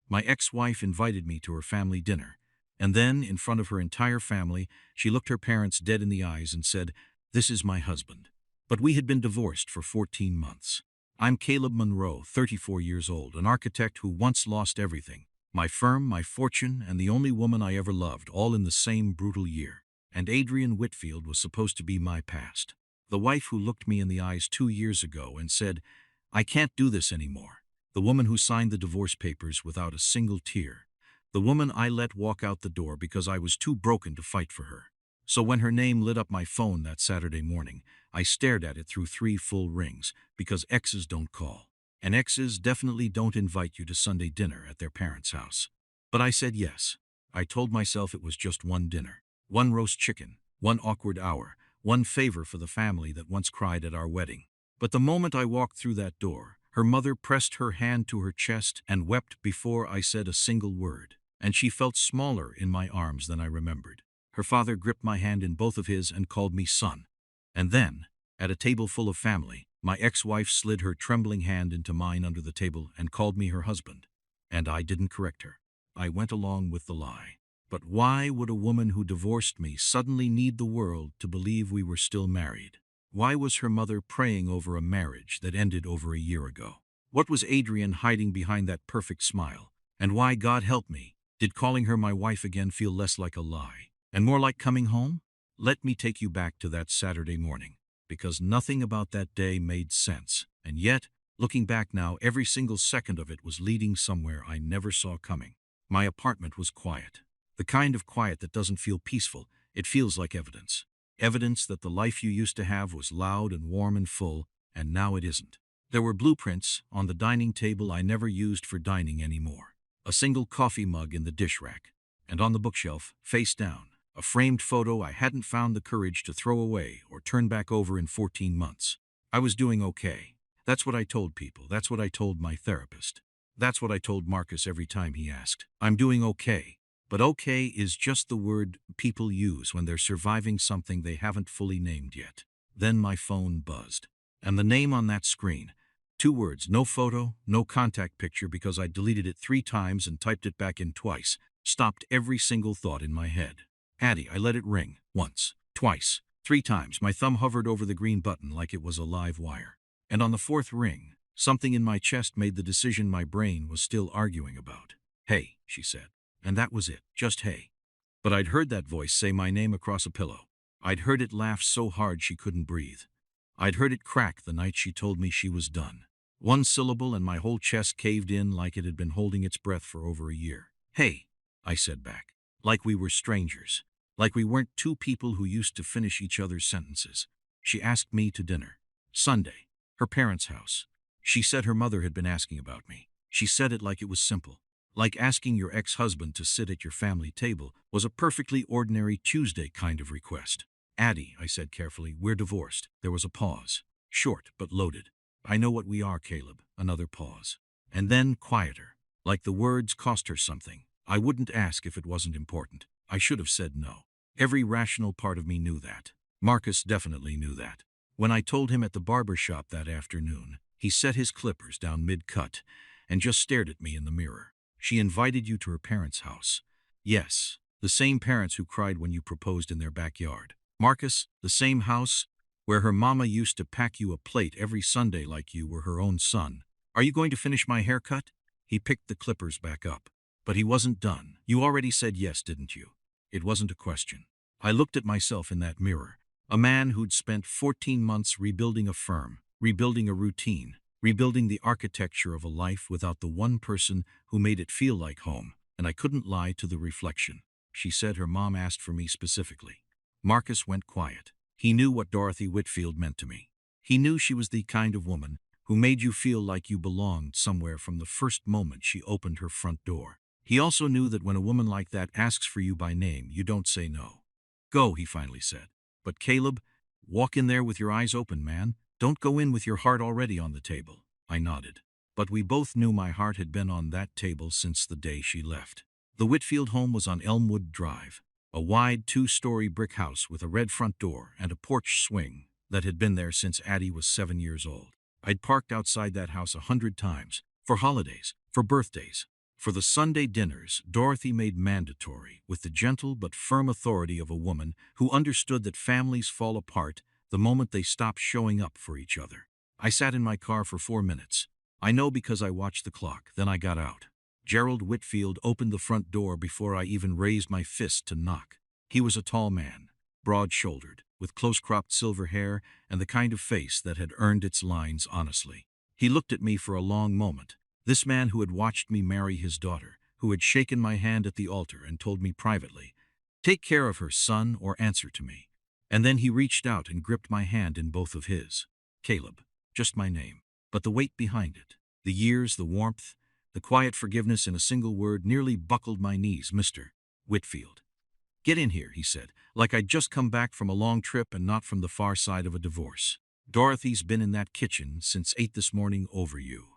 My ex-wife invited me to her family dinner, and then, in front of her entire family, she looked her parents dead in the eyes and said, "This is my husband." But we had been divorced for 14 months. I'm Caleb Monroe, 34 years old, an architect who once lost everything. My firm, my fortune, and the only woman I ever loved, all in the same brutal year. And Adrian Whitfield was supposed to be my past. The wife who looked me in the eyes 2 years ago and said, "I can't do this anymore." The woman who signed the divorce papers without a single tear. The woman I let walk out the door because I was too broken to fight for her. So when her name lit up my phone that Saturday morning, I stared at it through 3 full rings, because exes don't call. And exes definitely don't invite you to Sunday dinner at their parents' house. But I said yes. I told myself it was just one dinner. One roast chicken, one awkward hour, one favor for the family that once cried at our wedding. But the moment I walked through that door, her mother pressed her hand to her chest and wept before I said a single word. And she felt smaller in my arms than I remembered. Her father gripped my hand in both of his and called me son. And then, at a table full of family, my ex-wife slid her trembling hand into mine under the table and called me her husband. And I didn't correct her. I went along with the lie. But why would a woman who divorced me suddenly need the world to believe we were still married? Why was her mother praying over a marriage that ended over a year ago? What was Adrian hiding behind that perfect smile? And why, God help me, did calling her my wife again feel less like a lie and more like coming home? Let me take you back to that Saturday morning, because nothing about that day made sense. And yet, looking back now, every single second of it was leading somewhere I never saw coming. My apartment was quiet. The kind of quiet that doesn't feel peaceful, it feels like evidence. Evidence that the life you used to have was loud and warm and full, and now it isn't. There were blueprints on the dining table I never used for dining anymore. A single coffee mug in the dish rack. And on the bookshelf, face down, a framed photo I hadn't found the courage to throw away or turn back over in 14 months. I was doing okay. That's what I told people. That's what I told my therapist. That's what I told Marcus every time he asked. I'm doing okay. But okay is just the word people use when they're surviving something they haven't fully named yet. Then my phone buzzed. And the name on that screen, 2 words, no photo, no contact picture, because I deleted it 3 times and typed it back in twice, stopped every single thought in my head. Addie, I let it ring, once, twice, 3 times. My thumb hovered over the green button like it was a live wire. And on the 4th ring, something in my chest made the decision my brain was still arguing about. "Hey," she said. And that was it, just hey. But I'd heard that voice say my name across a pillow. I'd heard it laugh so hard she couldn't breathe. I'd heard it crack the night she told me she was done. One syllable and my whole chest caved in like it had been holding its breath for over a year. "Hey," I said back. Like we were strangers. Like we weren't 2 people who used to finish each other's sentences. She asked me to dinner. Sunday. Her parents' house. She said her mother had been asking about me. She said it like it was simple. Like asking your ex-husband to sit at your family table was a perfectly ordinary Tuesday kind of request. "Addie," I said carefully, "we're divorced." There was a pause. Short, but loaded. "I know what we are, Caleb." Another pause. And then quieter. Like the words cost her something. I wouldn't ask if it wasn't important. I should have said no. Every rational part of me knew that. Marcus definitely knew that. When I told him at the barber shop that afternoon, he set his clippers down mid-cut and just stared at me in the mirror. "She invited you to her parents' house." Yes, the same parents who cried when you proposed in their backyard. Marcus, the same house where her mama used to pack you a plate every Sunday like you were her own son. "Are you going to finish my haircut?" He picked the clippers back up. But he wasn't done. "You already said yes, didn't you?" It wasn't a question. I looked at myself in that mirror. A man who'd spent 14 months rebuilding a firm, rebuilding a routine, rebuilding the architecture of a life without the one person who made it feel like home. And I couldn't lie to the reflection. She said her mom asked for me specifically. Marcus went quiet. He knew what Dorothy Whitfield meant to me. He knew she was the kind of woman who made you feel like you belonged somewhere from the first moment she opened her front door. He also knew that when a woman like that asks for you by name, you don't say no. "Go," he finally said. "But Caleb, walk in there with your eyes open, man. Don't go in with your heart already on the table." I nodded. But we both knew my heart had been on that table since the day she left. The Whitfield home was on Elmwood Drive, a wide 2-story brick house with a red front door and a porch swing that had been there since Addie was 7 years old. I'd parked outside that house 100 times, for holidays, for birthdays. For the Sunday dinners, Dorothy made mandatory, with the gentle but firm authority of a woman who understood that families fall apart the moment they stop showing up for each other. I sat in my car for 4 minutes. I know because I watched the clock, then I got out. Gerald Whitfield opened the front door before I even raised my fist to knock. He was a tall man, broad-shouldered, with close-cropped silver hair and the kind of face that had earned its lines honestly. He looked at me for a long moment, this man who had watched me marry his daughter, who had shaken my hand at the altar and told me privately, "Take care of her, son, or answer to me." And then he reached out and gripped my hand in both of his. Caleb, just my name, but the weight behind it, the years, the warmth, the quiet forgiveness in a single word nearly buckled my knees. "Mr. Whitfield." "Get in here," he said, like I'd just come back from a long trip and not from the far side of a divorce. "Dorothy's been in that kitchen since 8 this morning over you."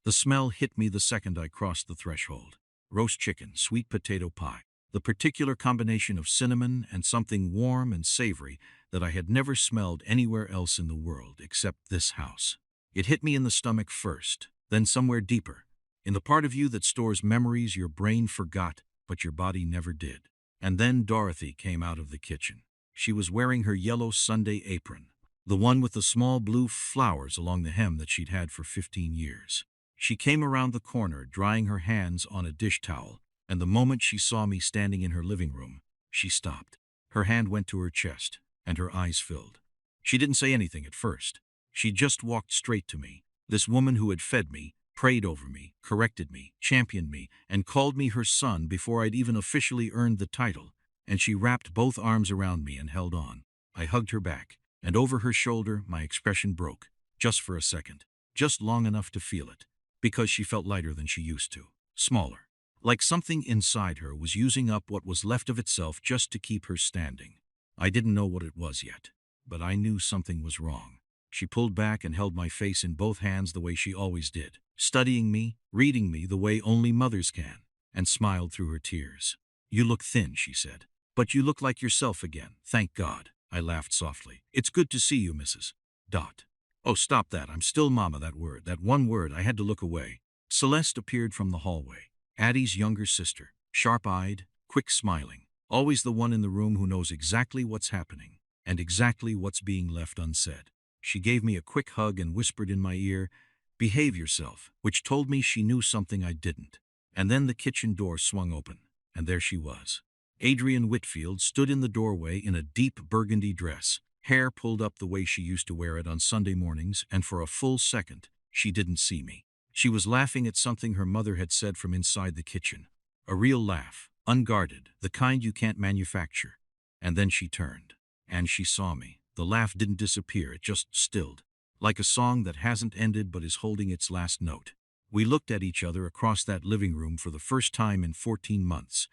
The smell hit me the second I crossed the threshold. Roast chicken, sweet potato pie, the particular combination of cinnamon and something warm and savory that I had never smelled anywhere else in the world except this house. It hit me in the stomach first, then somewhere deeper, in the part of you that stores memories your brain forgot, but your body never did. And then Dorothy came out of the kitchen. She was wearing her yellow Sunday apron, the one with the small blue flowers along the hem that she'd had for 15 years. She came around the corner, drying her hands on a dish towel, and the moment she saw me standing in her living room, she stopped. Her hand went to her chest, and her eyes filled. She didn't say anything at first. She just walked straight to me, this woman who had fed me, prayed over me, corrected me, championed me, and called me her son before I'd even officially earned the title, and she wrapped both arms around me and held on. I hugged her back, and over her shoulder my expression broke, just for a second, just long enough to feel it, because she felt lighter than she used to, smaller, like something inside her was using up what was left of itself just to keep her standing. I didn't know what it was yet, but I knew something was wrong. She pulled back and held my face in both hands the way she always did, studying me, reading me the way only mothers can, and smiled through her tears. "You look thin," she said, "but you look like yourself again, thank God." I laughed softly. "It's good to see you, Mrs. Dot." "Oh, stop that. I'm still Mama." That one word, I had to look away. Celeste appeared from the hallway. Addie's younger sister, sharp-eyed, quick-smiling, always the one in the room who knows exactly what's happening and exactly what's being left unsaid. She gave me a quick hug and whispered in my ear, "Behave yourself," which told me she knew something I didn't. And then the kitchen door swung open, and there she was. Adrienne Whitfield stood in the doorway in a deep burgundy dress, hair pulled up the way she used to wear it on Sunday mornings, and for a full second, she didn't see me. She was laughing at something her mother had said from inside the kitchen. A real laugh, unguarded, the kind you can't manufacture. And then she turned, and she saw me. The laugh didn't disappear, it just stilled, like a song that hasn't ended but is holding its last note. We looked at each other across that living room for the first time in 14 months,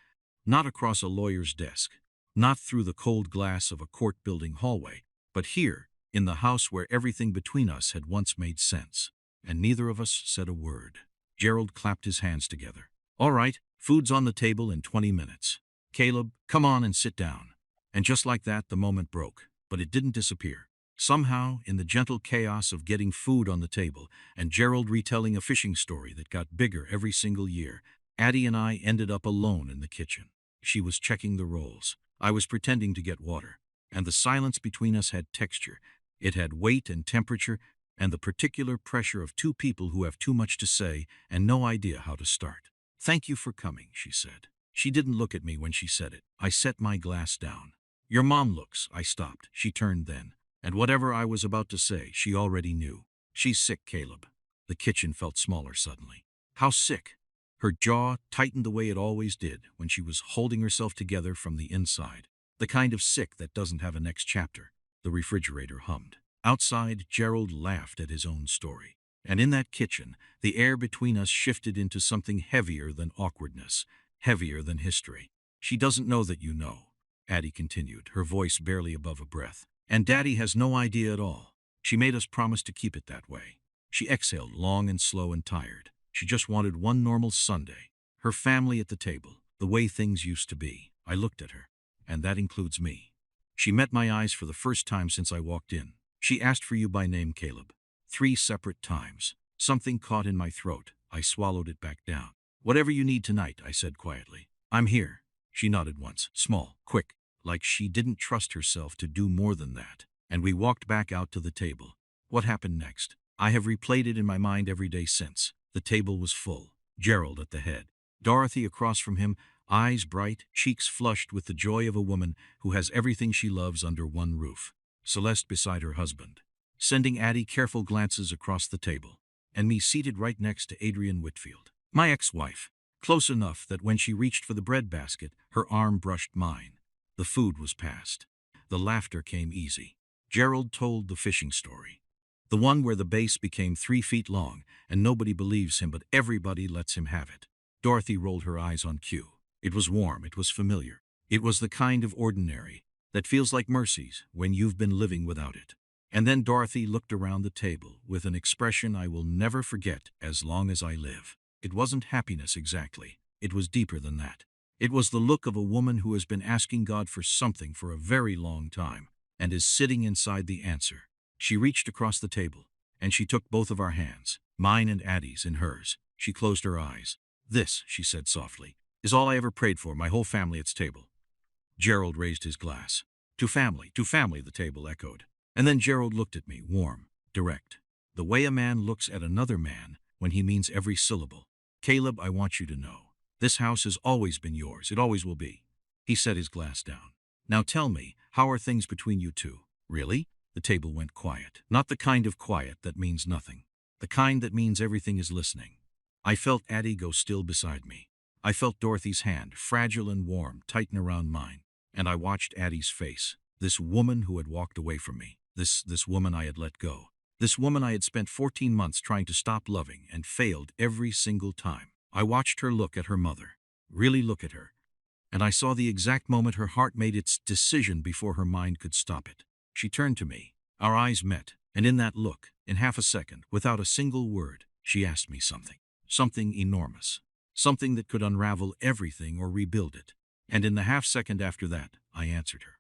not across a lawyer's desk, not through the cold glass of a court-building hallway, but here, in the house where everything between us had once made sense. And neither of us said a word. Gerald clapped his hands together. "All right, food's on the table in 20 minutes. Caleb, come on and sit down." And just like that, the moment broke. But it didn't disappear. Somehow, in the gentle chaos of getting food on the table and Gerald retelling a fishing story that got bigger every single year, Addie and I ended up alone in the kitchen. She was checking the rolls. I was pretending to get water. And the silence between us had texture. It had weight and temperature, and the particular pressure of two people who have too much to say and no idea how to start. "Thank you for coming," she said. She didn't look at me when she said it. I set my glass down. "Your mom looks." I stopped. She turned then, and whatever I was about to say, she already knew. "She's sick, Caleb." The kitchen felt smaller suddenly. "How sick?" Her jaw tightened the way it always did when she was holding herself together from the inside. "The kind of sick that doesn't have a next chapter." The refrigerator hummed. Outside, Gerald laughed at his own story. And in that kitchen, the air between us shifted into something heavier than awkwardness, heavier than history. "She doesn't know that you know," Addie continued, her voice barely above a breath. "And Daddy has no idea at all. She made us promise to keep it that way." She exhaled, long and slow and tired. She just wanted one normal Sunday. Her family at the table, the way things used to be. I looked at her. "And that includes me." She met my eyes for the first time since I walked in. "She asked for you by name, Caleb. 3 separate times. Something caught in my throat. I swallowed it back down. Whatever you need tonight, I said quietly. I'm here. She nodded once, small, quick, like she didn't trust herself to do more than that. And we walked back out to the table. What happened next? I have replayed it in my mind every day since. The table was full. Gerald at the head. Dorothy across from him, eyes bright, cheeks flushed with the joy of a woman who has everything she loves under one roof. Celeste beside her husband, sending Addie careful glances across the table. And me seated right next to Adrian Whitfield, my ex-wife, close enough that when she reached for the bread basket, her arm brushed mine. The food was passed. The laughter came easy. Gerald told the fishing story. The one where the bass became 3 feet long, and nobody believes him but everybody lets him have it. Dorothy rolled her eyes on cue. It was warm, it was familiar. It was the kind of ordinary that feels like mercies when you've been living without it. And then Dorothy looked around the table with an expression I will never forget as long as I live. It wasn't happiness exactly. It was deeper than that. It was the look of a woman who has been asking God for something for a very long time and is sitting inside the answer. She reached across the table, and she took both of our hands, mine and Addie's, in hers. She closed her eyes. This, she said softly, is all I ever prayed for, my whole family at table. Gerald raised his glass. To family, the table echoed. And then Gerald looked at me, warm, direct. The way a man looks at another man when he means every syllable. Caleb, I want you to know. This house has always been yours. It always will be. He set his glass down. Now tell me, how are things between you two? Really? The table went quiet. Not the kind of quiet that means nothing. The kind that means everything is listening. I felt Addie go still beside me. I felt Dorothy's hand, fragile and warm, tighten around mine. And I watched Addie's face. This woman who had walked away from me. This woman I had let go. This woman I had spent 14 months trying to stop loving and failed every single time. I watched her look at her mother. Really look at her. And I saw the exact moment her heart made its decision before her mind could stop it. She turned to me. Our eyes met. And in that look, in half a second, without a single word, she asked me something. Something enormous. Something that could unravel everything or rebuild it. And in the half second after that, I answered her.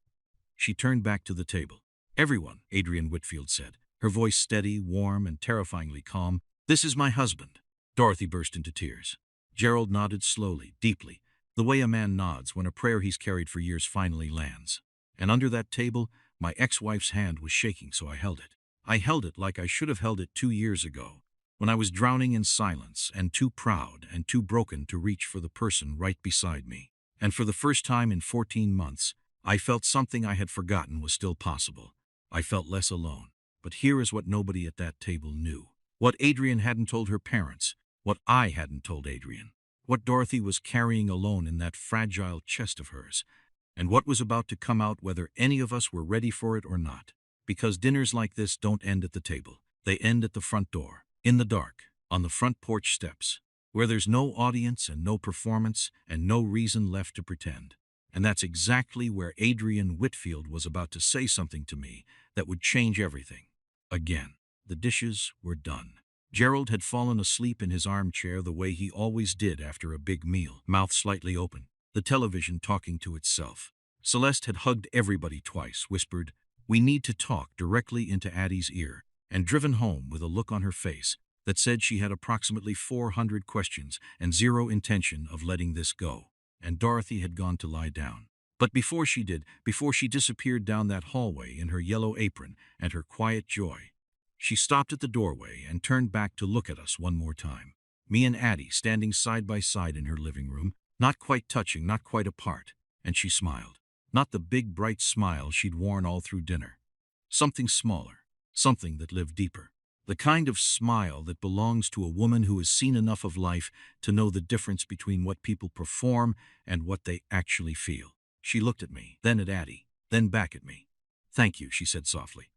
She turned back to the table. Everyone, Adrian Whitfield said, her voice steady, warm, and terrifyingly calm. This is my husband. Dorothy burst into tears. Gerald nodded slowly, deeply, the way a man nods when a prayer he's carried for years finally lands. And under that table, my ex-wife's hand was shaking, so I held it. I held it like I should have held it 2 years ago, when I was drowning in silence and too proud and too broken to reach for the person right beside me. And for the first time in 14 months, I felt something I had forgotten was still possible. I felt less alone. But here is what nobody at that table knew. What Adrian hadn't told her parents. What I hadn't told Adrian. What Dorothy was carrying alone in that fragile chest of hers. And what was about to come out whether any of us were ready for it or not. Because dinners like this don't end at the table. They end at the front door. In the dark. On the front porch steps. Where there's no audience and no performance and no reason left to pretend. And that's exactly where Adrian Whitfield was about to say something to me that would change everything. Again, the dishes were done. Gerald had fallen asleep in his armchair the way he always did after a big meal, mouth slightly open, the television talking to itself. Celeste had hugged everybody twice, whispered, "We need to talk," directly into Addie's ear, and driven home with a look on her face that said she had approximately 400 questions and zero intention of letting this go. And Dorothy had gone to lie down. But before she did, before she disappeared down that hallway in her yellow apron and her quiet joy, she stopped at the doorway and turned back to look at us one more time. Me and Addie standing side by side in her living room, not quite touching, not quite apart, and she smiled. Not the big bright smile she'd worn all through dinner. Something smaller, something that lived deeper. The kind of smile that belongs to a woman who has seen enough of life to know the difference between what people perform and what they actually feel. She looked at me, then at Addie, then back at me. "Thank you," she said softly.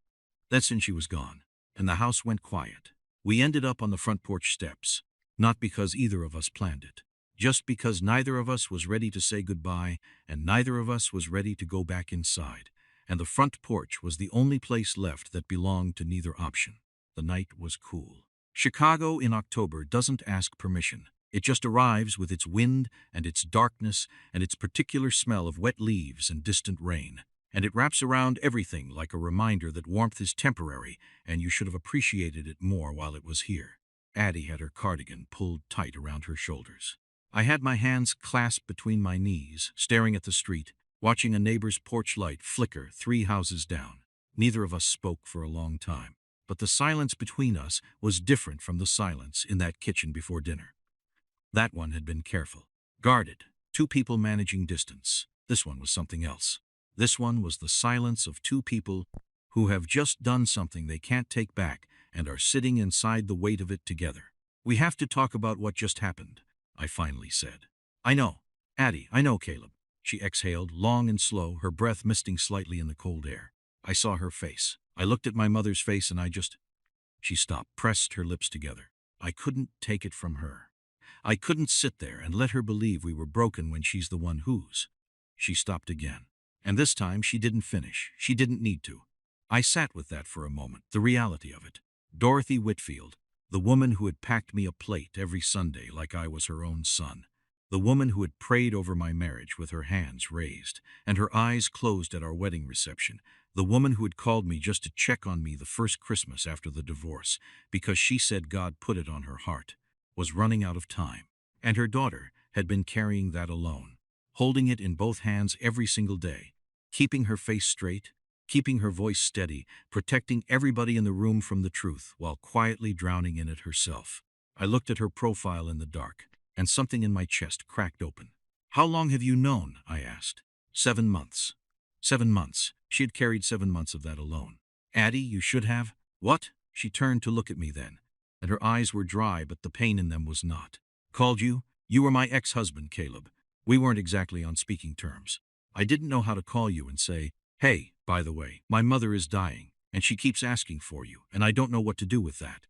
That's when she was gone, and the house went quiet. We ended up on the front porch steps, not because either of us planned it, just because neither of us was ready to say goodbye and neither of us was ready to go back inside, and the front porch was the only place left that belonged to neither option. The night was cool. Chicago in October doesn't ask permission. It just arrives with its wind and its darkness and its particular smell of wet leaves and distant rain. And it wraps around everything like a reminder that warmth is temporary and you should have appreciated it more while it was here. Addie had her cardigan pulled tight around her shoulders. I had my hands clasped between my knees, staring at the street, watching a neighbor's porch light flicker 3 houses down. Neither of us spoke for a long time, but the silence between us was different from the silence in that kitchen before dinner. That one had been careful, guarded, 2 people managing distance. This one was something else. This one was the silence of 2 people who have just done something they can't take back and are sitting inside the weight of it together. We have to talk about what just happened, I finally said. I know, Addie, I know, Caleb. She exhaled, long and slow, her breath misting slightly in the cold air. I saw her face. I looked at my mother's face and She stopped, pressed her lips together. I couldn't take it from her. I couldn't sit there and let her believe we were broken when she's the one who's. She stopped again. And this time she didn't finish. She didn't need to. I sat with that for a moment, the reality of it. Dorothy Whitfield, the woman who had packed me a plate every Sunday like I was her own son. The woman who had prayed over my marriage with her hands raised and her eyes closed at our wedding reception. The woman who had called me just to check on me the first Christmas after the divorce because she said God put it on her heart, was running out of time. And her daughter had been carrying that alone, holding it in both hands every single day, keeping her face straight, keeping her voice steady, protecting everybody in the room from the truth while quietly drowning in it herself. I looked at her profile in the dark, and something in my chest cracked open. How long have you known? I asked. 7 months. 7 months. She had carried 7 months of that alone. Addie, you should have. What? She turned to look at me then, and her eyes were dry, but the pain in them was not. Called you? You were my ex-husband, Caleb. We weren't exactly on speaking terms. I didn't know how to call you and say, hey, by the way, my mother is dying, and she keeps asking for you, and I don't know what to do with that.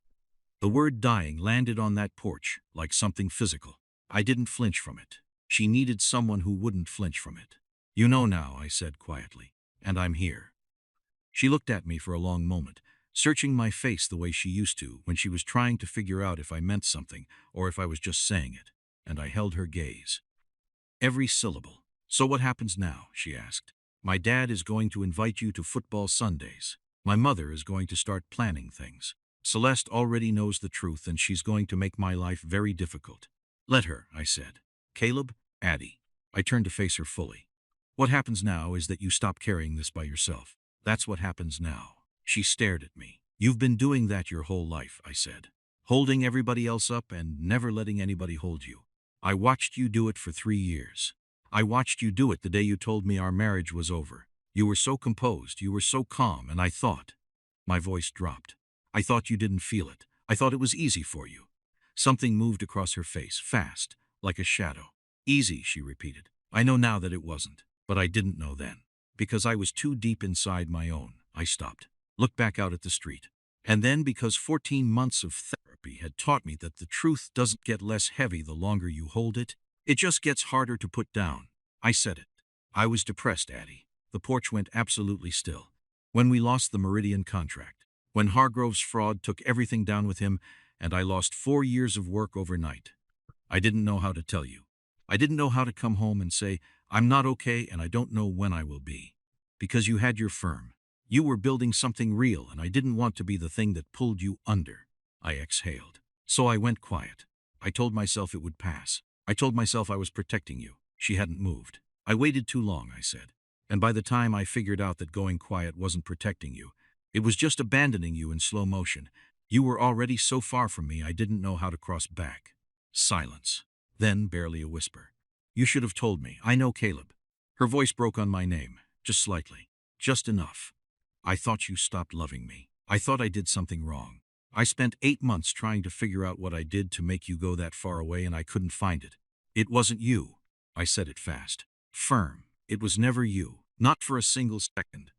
The word dying landed on that porch like something physical. I didn't flinch from it. She needed someone who wouldn't flinch from it. You know now, I said quietly, and I'm here. She looked at me for a long moment, searching my face the way she used to when she was trying to figure out if I meant something or if I was just saying it, and I held her gaze. Every syllable. So what happens now? She asked. My dad is going to invite you to football Sundays. My mother is going to start planning things. Celeste already knows the truth and she's going to make my life very difficult. Let her, I said. Caleb, Addie. I turned to face her fully. What happens now is that you stop carrying this by yourself. That's what happens now. She stared at me. You've been doing that your whole life, I said. Holding everybody else up and never letting anybody hold you. I watched you do it for 3 years. I watched you do it the day you told me our marriage was over. You were so composed, you were so calm, and I thought. My voice dropped. I thought you didn't feel it. I thought it was easy for you. Something moved across her face, fast, like a shadow. Easy, she repeated. I know now that it wasn't, but I didn't know then. Because I was too deep inside my own, I stopped, looked back out at the street. And then because 14 months of therapy had taught me that the truth doesn't get less heavy the longer you hold it, it just gets harder to put down. I said it. I was depressed, Addie. The porch went absolutely still. When we lost the Meridian contract, when Hargrove's fraud took everything down with him, and I lost 4 years of work overnight. I didn't know how to tell you. I didn't know how to come home and say, I'm not okay and I don't know when I will be. Because you had your firm. You were building something real and I didn't want to be the thing that pulled you under. I exhaled. So I went quiet. I told myself it would pass. I told myself I was protecting you. She hadn't moved. I waited too long, I said. And by the time I figured out that going quiet wasn't protecting you, it was just abandoning you in slow motion. You were already so far from me I didn't know how to cross back. Silence. Then barely a whisper. You should have told me. I know, Caleb. Her voice broke on my name, just slightly. Just enough. I thought you stopped loving me. I thought I did something wrong. I spent 8 months trying to figure out what I did to make you go that far away and I couldn't find it. It wasn't you. I said it fast. Firm. It was never you. Not for a single second.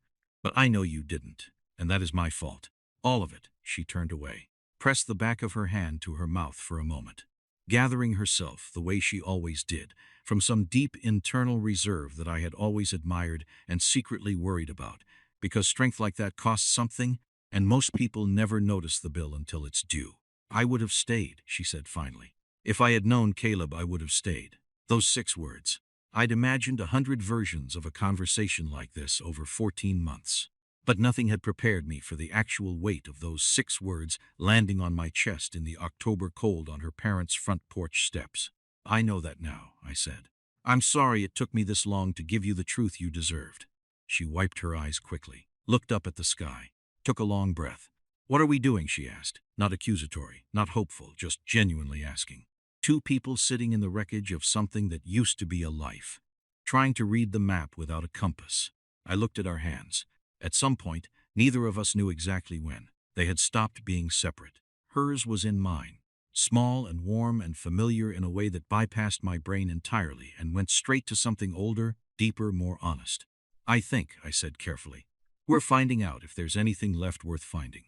But I know you didn't. And that is my fault. All of it. She turned away. Pressed the back of her hand to her mouth for a moment. Gathering herself the way she always did, from some deep internal reserve that I had always admired and secretly worried about, because strength like that costs something, and most people never notice the bill until it's due. I would have stayed, she said finally. If I had known Caleb, I would have stayed. Those 6 words. I'd imagined 100 versions of a conversation like this over 14 months. But nothing had prepared me for the actual weight of those 6 words landing on my chest in the October cold on her parents' front porch steps. I know that now, I said. I'm sorry it took me this long to give you the truth you deserved. She wiped her eyes quickly, looked up at the sky, took a long breath. What are we doing, she asked, not accusatory, not hopeful, just genuinely asking. Two people sitting in the wreckage of something that used to be a life, trying to read the map without a compass. I looked at our hands. At some point, neither of us knew exactly when, they had stopped being separate. Hers was in mine, small and warm and familiar in a way that bypassed my brain entirely and went straight to something older, deeper, more honest. I think, I said carefully, we're finding out if there's anything left worth finding.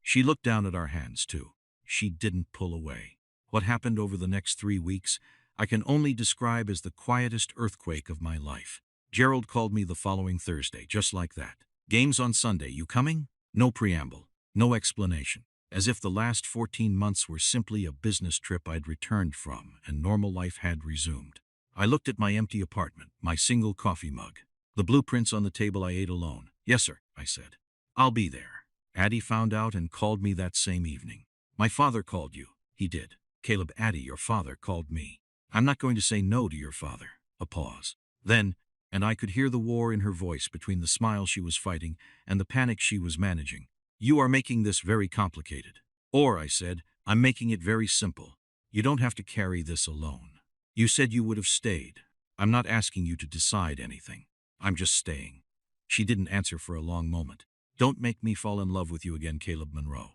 She looked down at our hands, too. She didn't pull away. What happened over the next 3 weeks, I can only describe as the quietest earthquake of my life. Gerald called me the following Thursday, just like that. Games on Sunday, you coming? No preamble, no explanation. As if the last 14 months were simply a business trip I'd returned from and normal life had resumed. I looked at my empty apartment, my single coffee mug. The blueprints on the table I ate alone. Yes, sir, I said. I'll be there. Addie found out and called me that same evening. My father called you. He did. Caleb, Addie, your father called me. I'm not going to say no to your father. A pause. Then, and I could hear the war in her voice between the smile she was fighting and the panic she was managing. You are making this very complicated. Or, I said, I'm making it very simple. You don't have to carry this alone. You said you would have stayed. I'm not asking you to decide anything. I'm just staying. She didn't answer for a long moment. Don't make me fall in love with you again, Caleb Monroe.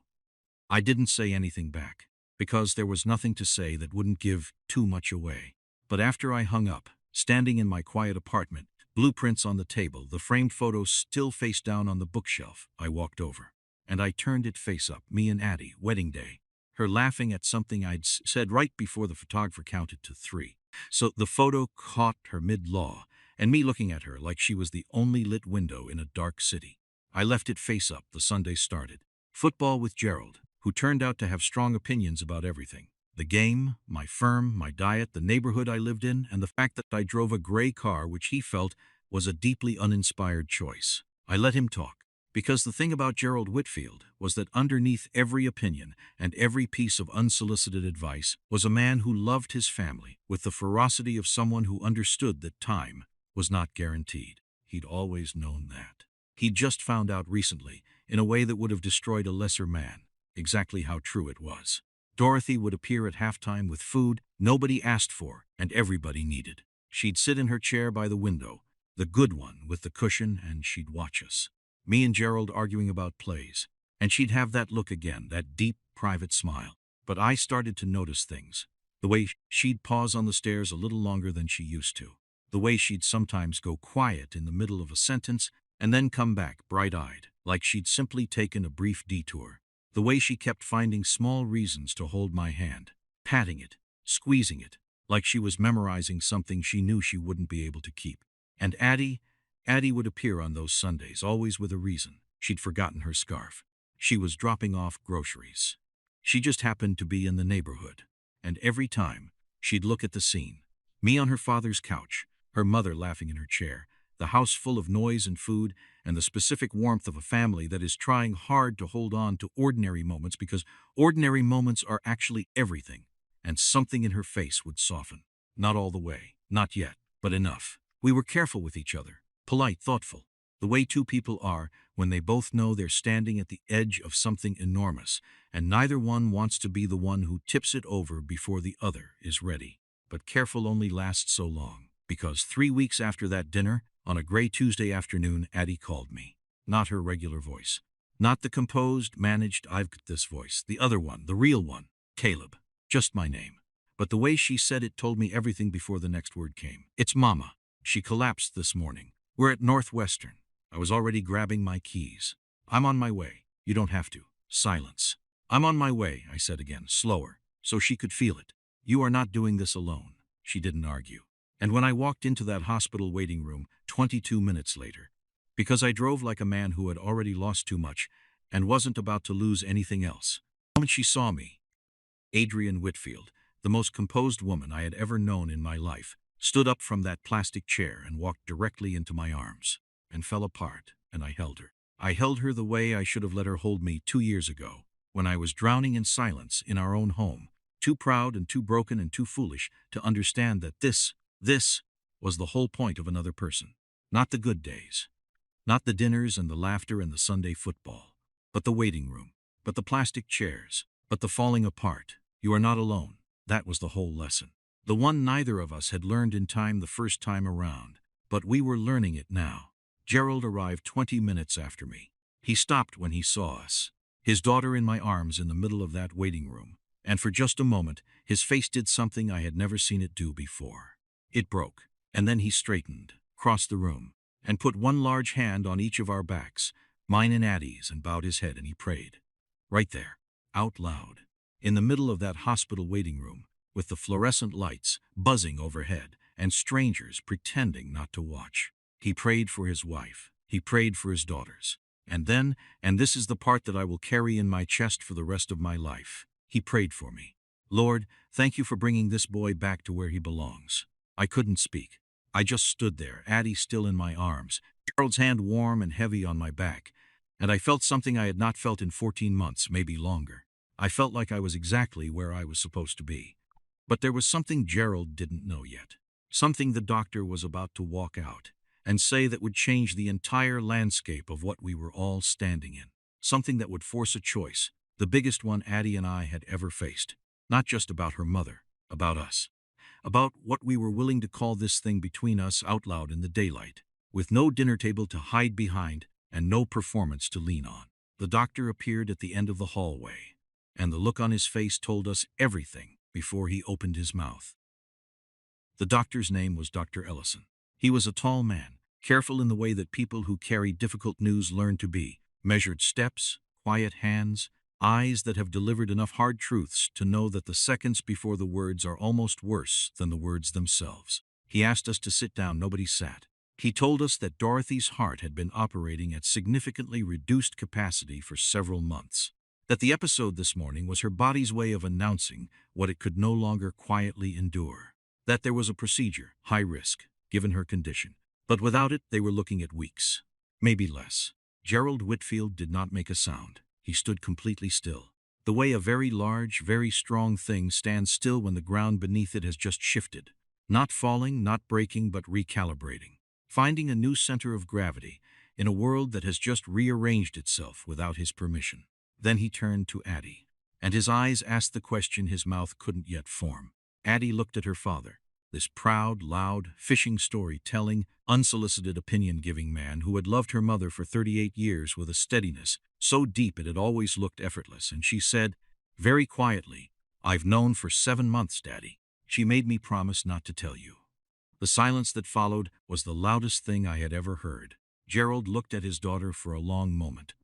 I didn't say anything back, because there was nothing to say that wouldn't give too much away. But after I hung up, standing in my quiet apartment, blueprints on the table, the framed photos still face down on the bookshelf, I walked over. And I turned it face up, me and Addie, wedding day. Her laughing at something I'd said right before the photographer counted to 3. So the photo caught her mid-law, and me looking at her like she was the only lit window in a dark city. I left it face up. The Sunday started. Football with Gerald, who turned out to have strong opinions about everything. The game, my firm, my diet, the neighborhood I lived in, and the fact that I drove a gray car which he felt was a deeply uninspired choice. I let him talk. Because the thing about Gerald Whitfield was that underneath every opinion and every piece of unsolicited advice was a man who loved his family with the ferocity of someone who understood that time was not guaranteed. He'd always known that. He'd just found out recently, in a way that would have destroyed a lesser man, exactly how true it was. Dorothy would appear at halftime with food nobody asked for and everybody needed. She'd sit in her chair by the window, the good one with the cushion, and she'd watch us. Me and Gerald arguing about plays, and she'd have that look again, that deep, private smile. But I started to notice things. The way she'd pause on the stairs a little longer than she used to. The way she'd sometimes go quiet in the middle of a sentence and then come back bright-eyed, like she'd simply taken a brief detour. The way she kept finding small reasons to hold my hand, patting it, squeezing it, like she was memorizing something she knew she wouldn't be able to keep. And Addie would appear on those Sundays, always with a reason. She'd forgotten her scarf. She was dropping off groceries. She just happened to be in the neighborhood. And every time, she'd look at the scene. Me on her father's couch, her mother laughing in her chair, the house full of noise and food, and the specific warmth of a family that is trying hard to hold on to ordinary moments because ordinary moments are actually everything. And something in her face would soften. Not all the way, not yet, but enough. We were careful with each other. Polite, thoughtful, the way two people are when they both know they're standing at the edge of something enormous, and neither one wants to be the one who tips it over before the other is ready. But careful only lasts so long, because 3 weeks after that dinner, on a gray Tuesday afternoon, Addie called me. Not her regular voice. Not the composed, managed, I've got this voice. The other one, the real one. Caleb. Just my name. But the way she said it told me everything before the next word came. It's Mama. She collapsed this morning. We're at Northwestern. I was already grabbing my keys. I'm on my way. You don't have to. Silence. I'm on my way, I said again, slower, so she could feel it. You are not doing this alone. She didn't argue. And when I walked into that hospital waiting room 22 minutes later, because I drove like a man who had already lost too much and wasn't about to lose anything else, the moment she saw me, Adrienne Whitfield, the most composed woman I had ever known in my life, stood up from that plastic chair and walked directly into my arms, and fell apart, and I held her. I held her the way I should have let her hold me 2 years ago, when I was drowning in silence in our own home, too proud and too broken and too foolish to understand that this was the whole point of another person. Not the good days, not the dinners and the laughter and the Sunday football, but the waiting room, but the plastic chairs, but the falling apart. You are not alone. That was the whole lesson. The one neither of us had learned in time the first time around, but we were learning it now. Gerald arrived 20 minutes after me. He stopped when he saw us, his daughter in my arms in the middle of that waiting room, and for just a moment, his face did something I had never seen it do before. It broke, and then he straightened, crossed the room, and put one large hand on each of our backs, mine and Addie's, and bowed his head, and he prayed. Right there, out loud, in the middle of that hospital waiting room, with the fluorescent lights buzzing overhead and strangers pretending not to watch. He prayed for his wife. He prayed for his daughters. And then, and this is the part that I will carry in my chest for the rest of my life, he prayed for me. Lord, thank you for bringing this boy back to where he belongs. I couldn't speak. I just stood there, Addie still in my arms, Gerald's hand warm and heavy on my back, and I felt something I had not felt in 14 months, maybe longer. I felt like I was exactly where I was supposed to be. But there was something Gerald didn't know yet. Something the doctor was about to walk out and say that would change the entire landscape of what we were all standing in. Something that would force a choice, the biggest one Addie and I had ever faced. Not just about her mother, about us. About what we were willing to call this thing between us out loud in the daylight, with no dinner table to hide behind and no performance to lean on. The doctor appeared at the end of the hallway, and the look on his face told us everything before he opened his mouth. The doctor's name was Dr. Ellison. He was a tall man, careful in the way that people who carry difficult news learn to be, measured steps, quiet hands, eyes that have delivered enough hard truths to know that the seconds before the words are almost worse than the words themselves. He asked us to sit down. Nobody sat. He told us that Dorothy's heart had been operating at significantly reduced capacity for several months. That the episode this morning was her body's way of announcing what it could no longer quietly endure. That there was a procedure, high risk, given her condition. But without it, they were looking at weeks. Maybe less. Gerald Whitfield did not make a sound. He stood completely still. The way a very large, very strong thing stands still when the ground beneath it has just shifted. Not falling, not breaking, but recalibrating. Finding a new center of gravity in a world that has just rearranged itself without his permission. Then he turned to Addie, and his eyes asked the question his mouth couldn't yet form. Addie looked at her father, this proud, loud, fishing story-telling, unsolicited opinion-giving man who had loved her mother for 38 years with a steadiness so deep it had always looked effortless, and she said, very quietly, "I've known for 7 months, Daddy. She made me promise not to tell you." The silence that followed was the loudest thing I had ever heard. Gerald looked at his daughter for a long moment.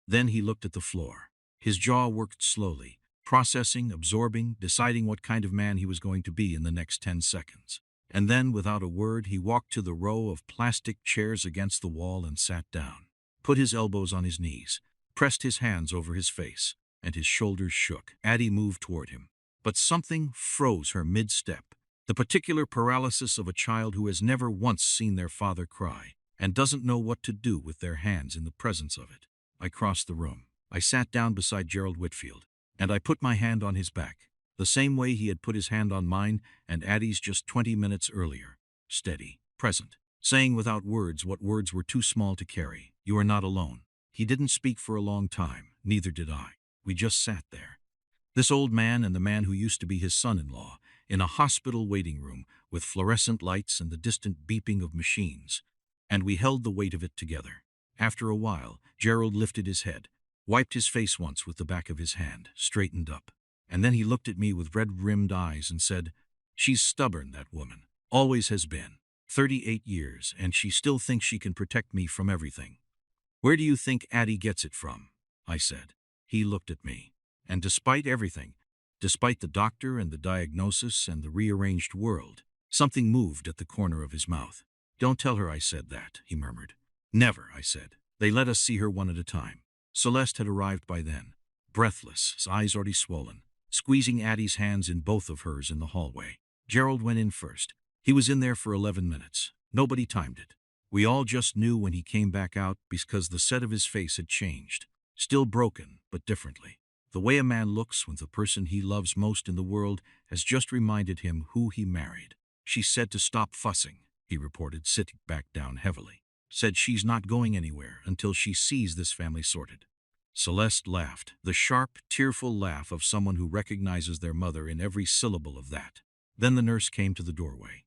Then he looked at the floor. His jaw worked slowly, processing, absorbing, deciding what kind of man he was going to be in the next 10 seconds. And then, without a word, he walked to the row of plastic chairs against the wall and sat down, put his elbows on his knees, pressed his hands over his face, and his shoulders shook. Addie moved toward him, but something froze her mid-step, the particular paralysis of a child who has never once seen their father cry and doesn't know what to do with their hands in the presence of it. I crossed the room. I sat down beside Gerald Whitfield, and I put my hand on his back, the same way he had put his hand on mine and Addie's just 20 minutes earlier. Steady, present, saying without words what words were too small to carry. You are not alone. He didn't speak for a long time, neither did I. We just sat there. This old man and the man who used to be his son-in-law, in a hospital waiting room with fluorescent lights and the distant beeping of machines, and we held the weight of it together. After a while, Gerald lifted his head, wiped his face once with the back of his hand, straightened up, and then he looked at me with red-rimmed eyes and said, "She's stubborn, that woman. Always has been. 38 years, and she still thinks she can protect me from everything." "Where do you think Addie gets it from?" I said. He looked at me, and despite everything, despite the doctor and the diagnosis and the rearranged world, something moved at the corner of his mouth. "Don't tell her I said that," he murmured. "Never," I said. They let us see her one at a time. Celeste had arrived by then, breathless, his eyes already swollen, squeezing Addie's hands in both of hers in the hallway. Gerald went in first. He was in there for 11 minutes. Nobody timed it. We all just knew when he came back out because the set of his face had changed. Still broken, but differently. The way a man looks when the person he loves most in the world has just reminded him who he married. She said to stop fussing, he reported, sitting back down heavily. Said she's not going anywhere until she sees this family sorted. Celeste laughed, the sharp, tearful laugh of someone who recognizes their mother in every syllable of that. Then the nurse came to the doorway.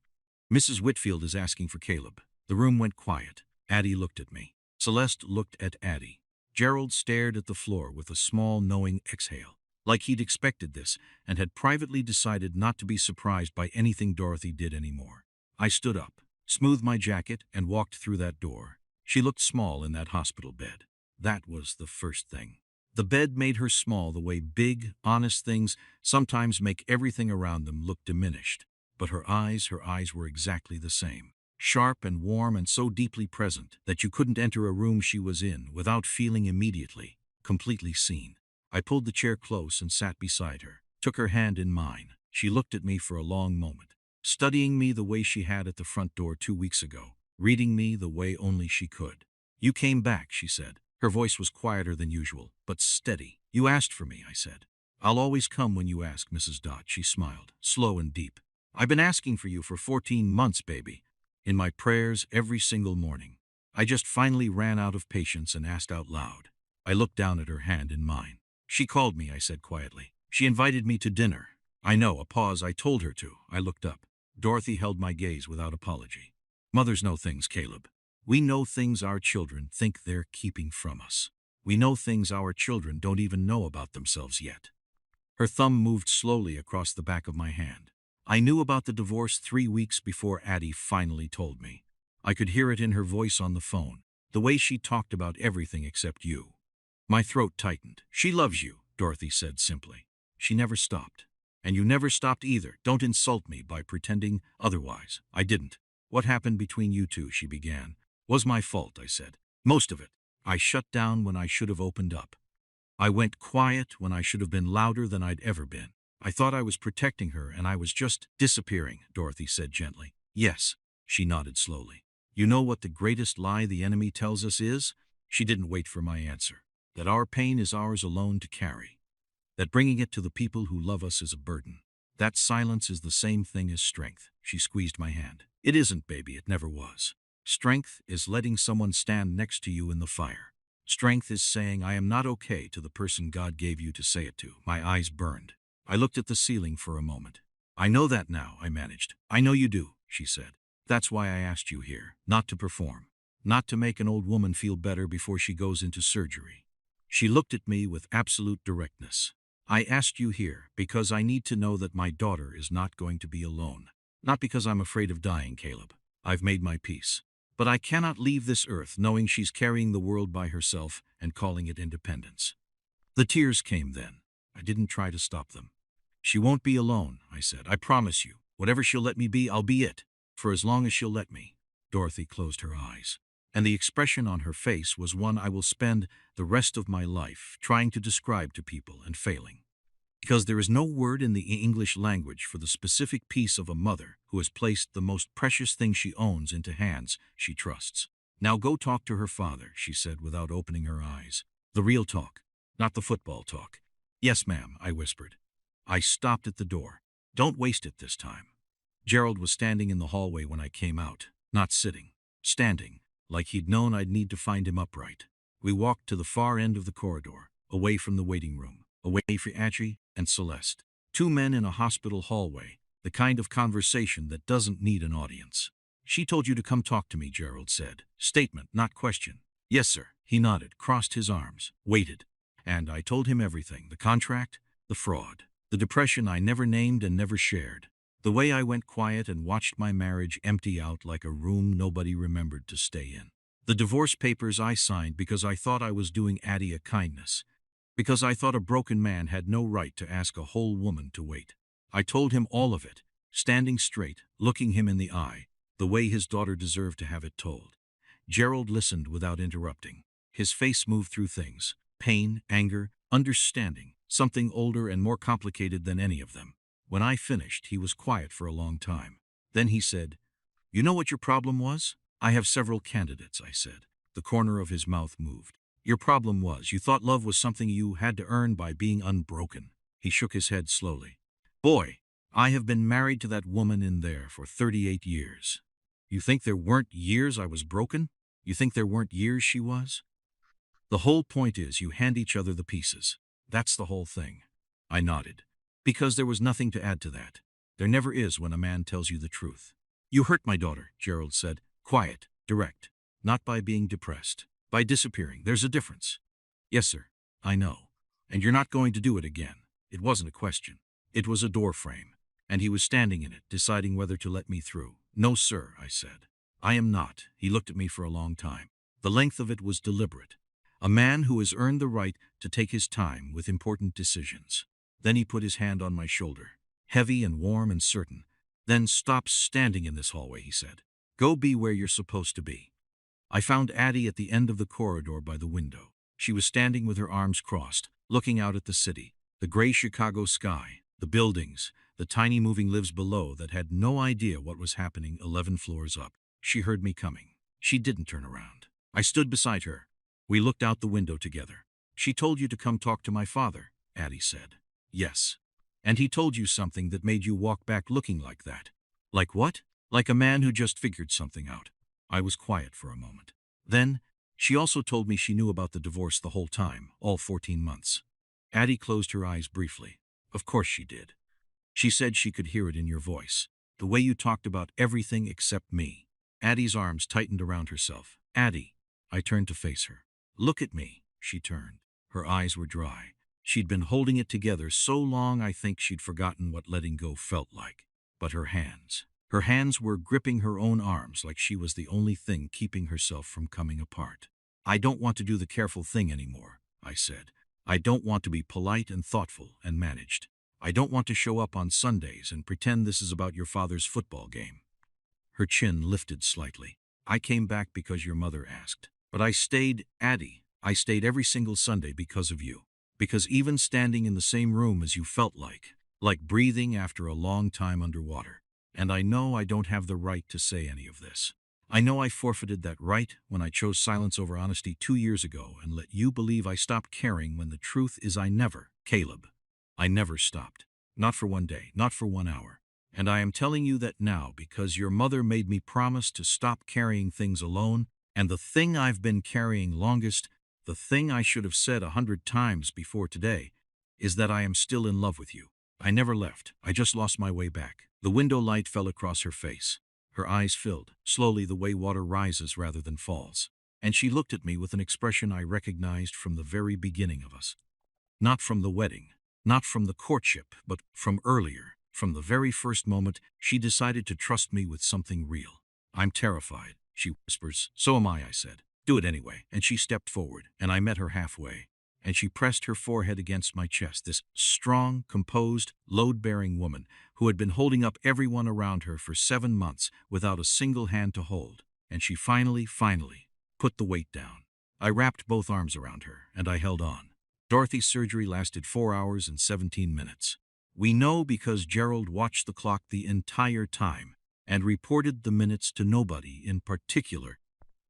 Mrs. Whitfield is asking for Caleb. The room went quiet. Addie looked at me. Celeste looked at Addie. Gerald stared at the floor with a small, knowing exhale, like he'd expected this and had privately decided not to be surprised by anything Dorothy did anymore. I stood up, smoothed my jacket, and walked through that door. She looked small in that hospital bed. That was the first thing. The bed made her small the way big, honest things sometimes make everything around them look diminished. But her eyes were exactly the same. Sharp and warm and so deeply present that you couldn't enter a room she was in without feeling immediately, completely seen. I pulled the chair close and sat beside her, took her hand in mine. She looked at me for a long moment, studying me the way she had at the front door 2 weeks ago, reading me the way only she could. You came back, she said. Her voice was quieter than usual, but steady. You asked for me, I said. I'll always come when you ask, Mrs. Dot, she smiled, slow and deep. I've been asking for you for 14 months, baby. In my prayers every single morning. I just finally ran out of patience and asked out loud. I looked down at her hand in mine. She called me, I said quietly. She invited me to dinner. I know, a pause, I told her to. I looked up. Dorothy held my gaze without apology. Mothers know things, Caleb. We know things our children think they're keeping from us. We know things our children don't even know about themselves yet. Her thumb moved slowly across the back of my hand. I knew about the divorce 3 weeks before Addie finally told me. I could hear it in her voice on the phone, the way she talked about everything except you. My throat tightened. She loves you, Dorothy said simply. She never stopped. And you never stopped either. Don't insult me by pretending otherwise. I didn't. What happened between you two, she began, was my fault, I said. Most of it. I shut down when I should have opened up. I went quiet when I should have been louder than I'd ever been. I thought I was protecting her and I was just disappearing, Dorothy said gently. Yes, she nodded slowly. You know what the greatest lie the enemy tells us is? She didn't wait for my answer. That our pain is ours alone to carry. That bringing it to the people who love us is a burden. That silence is the same thing as strength. She squeezed my hand. It isn't, baby, it never was. Strength is letting someone stand next to you in the fire. Strength is saying, I am not okay, to the person God gave you to say it to. My eyes burned. I looked at the ceiling for a moment. I know that now, I managed. I know you do, she said. That's why I asked you here, not to perform. Not to make an old woman feel better before she goes into surgery. She looked at me with absolute directness. I asked you here because I need to know that my daughter is not going to be alone. Not because I'm afraid of dying, Caleb. I've made my peace. But I cannot leave this earth knowing she's carrying the world by herself and calling it independence. The tears came then. I didn't try to stop them. She won't be alone, I said. I promise you. Whatever she'll let me be, I'll be it. For as long as she'll let me. Dorothy closed her eyes. And the expression on her face was one I will spend the rest of my life trying to describe to people and failing. Because there is no word in the English language for the specific piece of a mother who has placed the most precious thing she owns into hands she trusts. Now go talk to her father, she said without opening her eyes. The real talk, not the football talk. Yes, ma'am, I whispered. I stopped at the door. Don't waste it this time. Gerald was standing in the hallway when I came out, not sitting, standing, like he'd known I'd need to find him upright. We walked to the far end of the corridor, away from the waiting room, away from Addie and Celeste. 2 men in a hospital hallway, the kind of conversation that doesn't need an audience. She told you to come talk to me, Gerald said. Statement, not question. Yes, sir. He nodded, crossed his arms, waited. And I told him everything, the contract, the fraud, the depression I never named and never shared. The way I went quiet and watched my marriage empty out like a room nobody remembered to stay in. The divorce papers I signed because I thought I was doing Addie a kindness. Because I thought a broken man had no right to ask a whole woman to wait. I told him all of it, standing straight, looking him in the eye, the way his daughter deserved to have it told. Gerald listened without interrupting. His face moved through things, pain, anger, understanding, something older and more complicated than any of them. When I finished, he was quiet for a long time. Then he said, You know what your problem was? I have several candidates, I said. The corner of his mouth moved. Your problem was you thought love was something you had to earn by being unbroken. He shook his head slowly. Boy, I have been married to that woman in there for 38 years. You think there weren't years I was broken? You think there weren't years she was? The whole point is you hand each other the pieces. That's the whole thing. I nodded. Because there was nothing to add to that. There never is when a man tells you the truth. You hurt my daughter, Gerald said. Quiet, direct. Not by being depressed. By disappearing. There's a difference. Yes, sir. I know. And you're not going to do it again. It wasn't a question. It was a door frame. And he was standing in it, deciding whether to let me through. No, sir, I said. I am not. He looked at me for a long time. The length of it was deliberate. A man who has earned the right to take his time with important decisions. Then he put his hand on my shoulder, heavy and warm and certain. Then stop standing in this hallway, he said. Go be where you're supposed to be. I found Addie at the end of the corridor by the window. She was standing with her arms crossed, looking out at the city, the gray Chicago sky, the buildings, the tiny moving lives below that had no idea what was happening 11 floors up. She heard me coming. She didn't turn around. I stood beside her. We looked out the window together. She told you to come talk to my father, Addie said. Yes. And he told you something that made you walk back looking like that. Like what? Like a man who just figured something out. I was quiet for a moment. Then, she also told me she knew about the divorce the whole time, all 14 months. Addie closed her eyes briefly. Of course she did. She said she could hear it in your voice. The way you talked about everything except me. Addie's arms tightened around herself. Addie. I turned to face her. Look at me, she turned. Her eyes were dry. She'd been holding it together so long I think she'd forgotten what letting go felt like. But her hands were gripping her own arms like she was the only thing keeping herself from coming apart. I don't want to do the careful thing anymore, I said. I don't want to be polite and thoughtful and managed. I don't want to show up on Sundays and pretend this is about your father's football game. Her chin lifted slightly. I came back because your mother asked. But I stayed, Addie. I stayed every single Sunday because of you. Because even standing in the same room as you felt like breathing after a long time underwater. And I know I don't have the right to say any of this. I know I forfeited that right when I chose silence over honesty 2 years ago and let you believe I stopped caring when the truth is I never, Caleb. I never stopped. Not for 1 day, not for 1 hour. And I am telling you that now because your mother made me promise to stop carrying things alone, and the thing I've been carrying longest, the thing I should have said 100 times before today, is that I am still in love with you. I never left. I just lost my way back. The window light fell across her face. Her eyes filled, slowly the way water rises rather than falls. And she looked at me with an expression I recognized from the very beginning of us. Not from the wedding, not from the courtship, but from earlier, from the very first moment she decided to trust me with something real. I'm terrified, she whispers. So am I said. Do it anyway. And she stepped forward, and I met her halfway. And she pressed her forehead against my chest, this strong, composed, load-bearing woman who had been holding up everyone around her for 7 months without a single hand to hold. And she finally, put the weight down. I wrapped both arms around her, and I held on. Dorothy's surgery lasted 4 hours and 17 minutes. We know because Gerald watched the clock the entire time and reported the minutes to nobody in particular.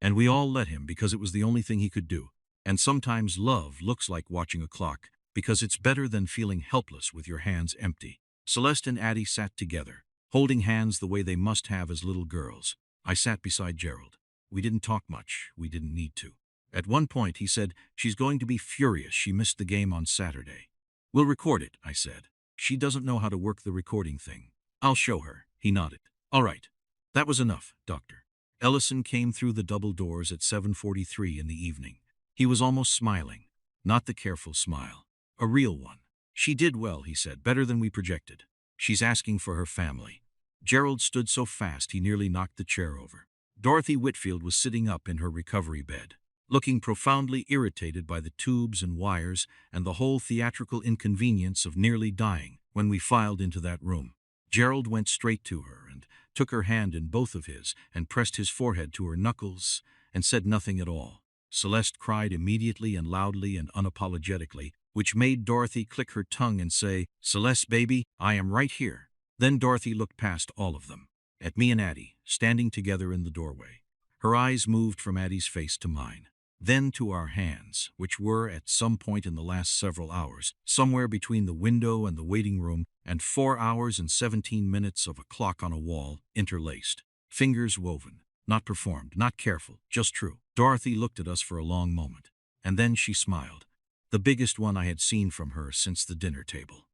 And we all let him because it was the only thing he could do. And sometimes love looks like watching a clock because it's better than feeling helpless with your hands empty. Celeste and Addie sat together, holding hands the way they must have as little girls. I sat beside Gerald. We didn't talk much. We didn't need to. At one point, he said, she's going to be furious she missed the game on Saturday. We'll record it, I said. She doesn't know how to work the recording thing. I'll show her, he nodded. All right. That was enough, Doctor. Ellison came through the double doors at 7:43 in the evening. He was almost smiling, not the careful smile, a real one. She did well, he said, better than we projected. She's asking for her family. Gerald stood so fast he nearly knocked the chair over. Dorothy Whitfield was sitting up in her recovery bed, looking profoundly irritated by the tubes and wires and the whole theatrical inconvenience of nearly dying when we filed into that room. Gerald went straight to her and took her hand in both of his and pressed his forehead to her knuckles and said nothing at all. Celeste cried immediately and loudly and unapologetically, which made Dorothy click her tongue and say, Celeste, baby, I am right here. Then Dorothy looked past all of them, at me and Addie, standing together in the doorway. Her eyes moved from Addie's face to mine. then to our hands, which were, at some point in the last several hours, somewhere between the window and the waiting room, and 4 hours and 17 minutes of a clock on a wall, interlaced. Fingers woven, not performed, not careful, just true. Dorothy looked at us for a long moment, and then she smiled, the biggest one I had seen from her since the dinner table.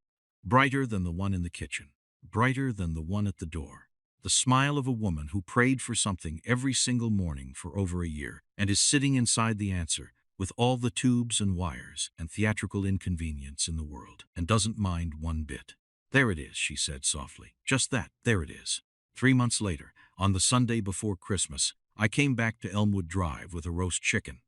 Brighter than the one in the kitchen, brighter than the one at the door. The smile of a woman who prayed for something every single morning for over a year and is sitting inside the answer with all the tubes and wires and theatrical inconvenience in the world and doesn't mind one bit. There it is, she said softly. Just that, there it is. 3 months later, on the Sunday before Christmas, I came back to Elmwood Drive with a roast chicken.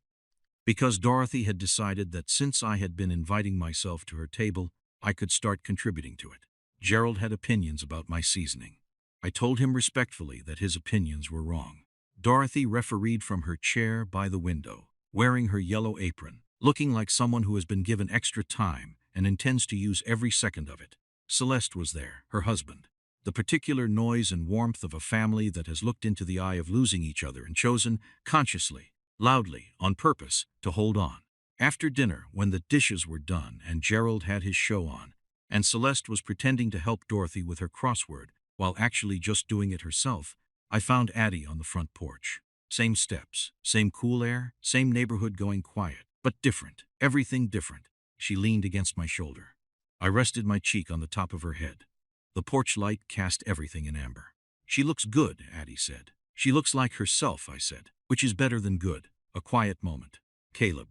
Because Dorothy had decided that since I had been inviting myself to her table, I could start contributing to it. Gerald had opinions about my seasoning. I told him respectfully that his opinions were wrong. Dorothy refereed from her chair by the window, wearing her yellow apron, looking like someone who has been given extra time and intends to use every second of it. Celeste was there, her husband. The particular noise and warmth of a family that has looked into the eye of losing each other and chosen, consciously, loudly, on purpose, to hold on. After dinner, when the dishes were done and Gerald had his show on, and Celeste was pretending to help Dorothy with her crossword, while actually just doing it herself, I found Addie on the front porch. Same steps, same cool air, same neighborhood going quiet, but different, everything different. She leaned against my shoulder. I rested my cheek on the top of her head. The porch light cast everything in amber. She looks good, Addie said. She looks like herself, I said, which is better than good. A quiet moment. Caleb.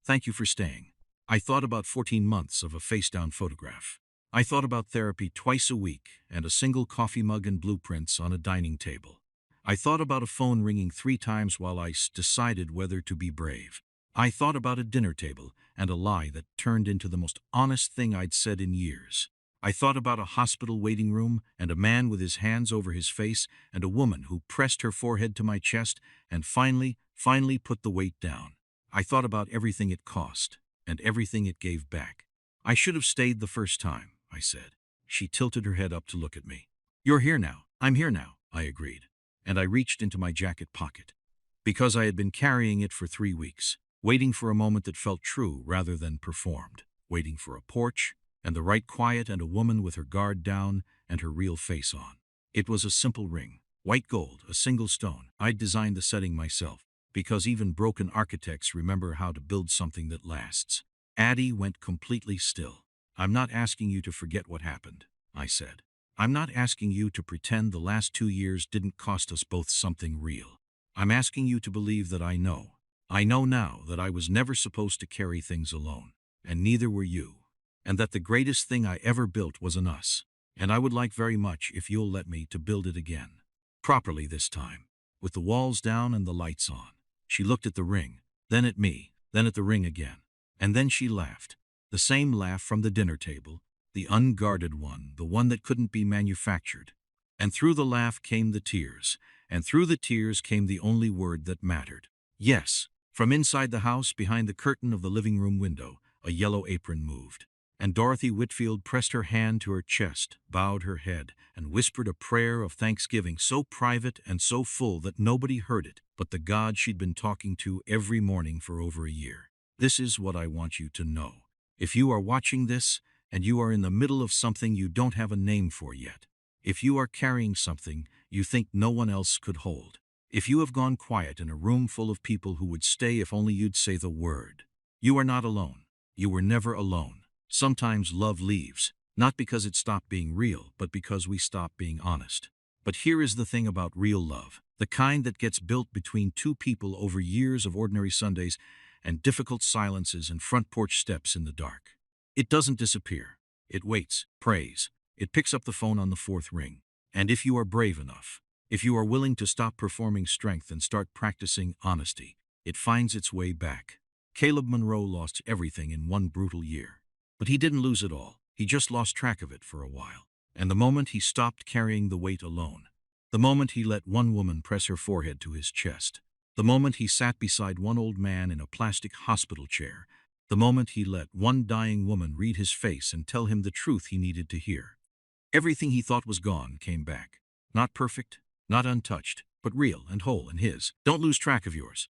Thank you for staying. I thought about 14 months of a face-down photograph. I thought about therapy twice a week and a single coffee mug and blueprints on a dining table. I thought about a phone ringing 3 times while I decided whether to be brave. I thought about a dinner table and a lie that turned into the most honest thing I'd said in years. I thought about a hospital waiting room and a man with his hands over his face and a woman who pressed her forehead to my chest and finally put the weight down. I thought about everything it cost and everything it gave back. I should have stayed the first time, I said. She tilted her head up to look at me. You're here now. I'm here now, I agreed. And I reached into my jacket pocket. Because I had been carrying it for 3 weeks, waiting for a moment that felt true rather than performed, waiting for a porch, and the right quiet and a woman with her guard down and her real face on. It was a simple ring, white gold, a single stone. I'd designed the setting myself, because even broken architects remember how to build something that lasts. Addie went completely still. I'm not asking you to forget what happened, I said. I'm not asking you to pretend the last 2 years didn't cost us both something real. I'm asking you to believe that I know. I know now that I was never supposed to carry things alone, and neither were you. And that the greatest thing I ever built was an us. And I would like very much if you'll let me to build it again. Properly this time, with the walls down and the lights on. She looked at the ring, then at me, then at the ring again. And then she laughed. The same laugh from the dinner table, the unguarded one, the one that couldn't be manufactured. And through the laugh came the tears, and through the tears came the only word that mattered. Yes. From inside the house, behind the curtain of the living room window, a yellow apron moved. And Dorothy Whitfield pressed her hand to her chest, bowed her head, and whispered a prayer of thanksgiving so private and so full that nobody heard it but the God she'd been talking to every morning for over a year. This is what I want you to know. If you are watching this, and you are in the middle of something you don't have a name for yet, if you are carrying something you think no one else could hold, if you have gone quiet in a room full of people who would stay if only you'd say the word, you are not alone. You were never alone. Sometimes love leaves, not because it stopped being real, but because we stop being honest. But here is the thing about real love, the kind that gets built between 2 people over years of ordinary Sundays and difficult silences and front porch steps in the dark. It doesn't disappear. It waits, prays. It picks up the phone on the 4th ring. And if you are brave enough, if you are willing to stop performing strength and start practicing honesty, it finds its way back. Caleb Monroe lost everything in 1 brutal year. But he didn't lose it all. He just lost track of it for a while. And the moment he stopped carrying the weight alone, the moment he let one woman press her forehead to his chest, the moment he sat beside one old man in a plastic hospital chair, the moment he let one dying woman read his face and tell him the truth he needed to hear, everything he thought was gone came back. Not perfect, not untouched, but real and whole and his. Don't lose track of yours.